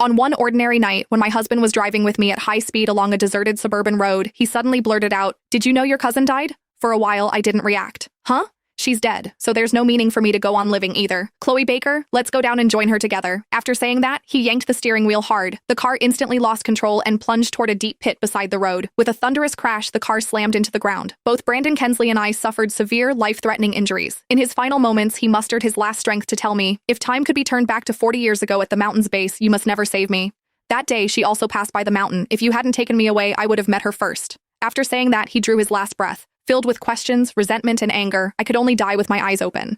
On one ordinary night, when my husband was driving with me at high speed along a deserted suburban road, he suddenly blurted out, "Did you know your cousin died?" For a while, I didn't react. Huh? She's dead, so there's no meaning for me to go on living either. Chloe Baker, let's go down and join her together. After saying that, he yanked the steering wheel hard. The car instantly lost control and plunged toward a deep pit beside the road. With a thunderous crash, the car slammed into the ground. Both Brandon Kensley and I suffered severe, life-threatening injuries. In his final moments, he mustered his last strength to tell me, "If time could be turned back to 40 years ago at the mountain's base, you must never save me." That day, she also passed by the mountain. If you hadn't taken me away, I would have met her first. After saying that, he drew his last breath. Filled with questions, resentment, and anger, I could only die with my eyes open.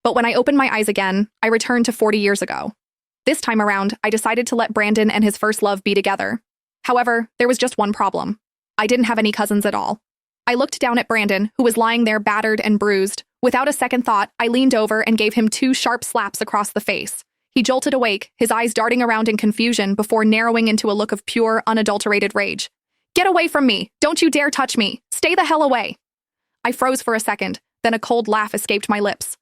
But when I opened my eyes again, I returned to 40 years ago. This time around, I decided to let Brandon and his first love be together. However, there was just one problem. I didn't have any cousins at all. I looked down at Brandon, who was lying there battered and bruised. Without a second thought, I leaned over and gave him 2 sharp slaps across the face. He jolted awake, his eyes darting around in confusion before narrowing into a look of pure, unadulterated rage. "Get away from me! Don't you dare touch me! Stay the hell away!" I froze for a second, then a cold laugh escaped my lips.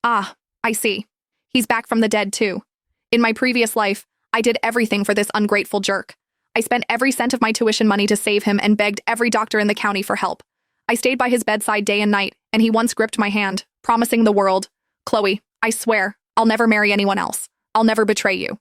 Ah, I see. He's back from the dead too. In my previous life, I did everything for this ungrateful jerk. I spent every cent of my tuition money to save him and begged every doctor in the county for help. I stayed by his bedside day and night, and he once gripped my hand, promising the world, "Chloe, I swear, I'll never marry anyone else. I'll never betray you."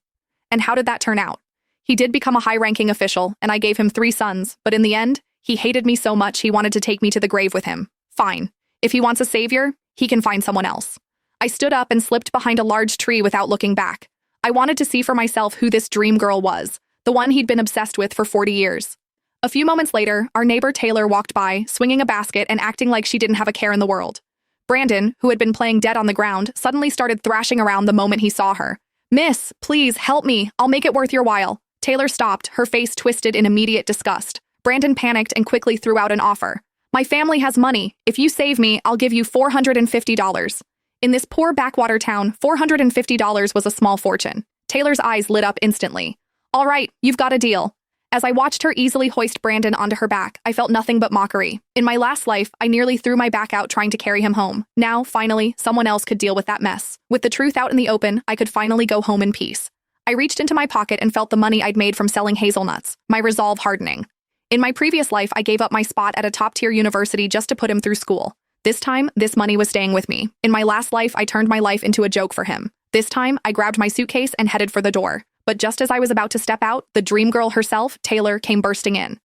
And how did that turn out? He did become a high-ranking official, and I gave him 3 sons, but in the end, he hated me so much he wanted to take me to the grave with him. Fine. If he wants a savior, he can find someone else. I stood up and slipped behind a large tree without looking back. I wanted to see for myself who this dream girl was, the one he'd been obsessed with for 40 years. A few moments later, our neighbor Taylor walked by, swinging a basket and acting like she didn't have a care in the world. Brandon, who had been playing dead on the ground, suddenly started thrashing around the moment he saw her. "Miss, please, help me. I'll make it worth your while." Taylor stopped, her face twisted in immediate disgust. Brandon panicked and quickly threw out an offer. "My family has money. If you save me, I'll give you $450. In this poor backwater town, $450 was a small fortune. Taylor's eyes lit up instantly. "All right, you've got a deal." As I watched her easily hoist Brandon onto her back, I felt nothing but mockery. In my last life, I nearly threw my back out trying to carry him home. Now, finally, someone else could deal with that mess. With the truth out in the open, I could finally go home in peace. I reached into my pocket and felt the money I'd made from selling hazelnuts, my resolve hardening. In my previous life, I gave up my spot at a top-tier university just to put him through school. This time, this money was staying with me. In my last life, I turned my life into a joke for him. This time, I grabbed my suitcase and headed for the door. But just as I was about to step out, the dream girl herself, Taylor, came bursting in.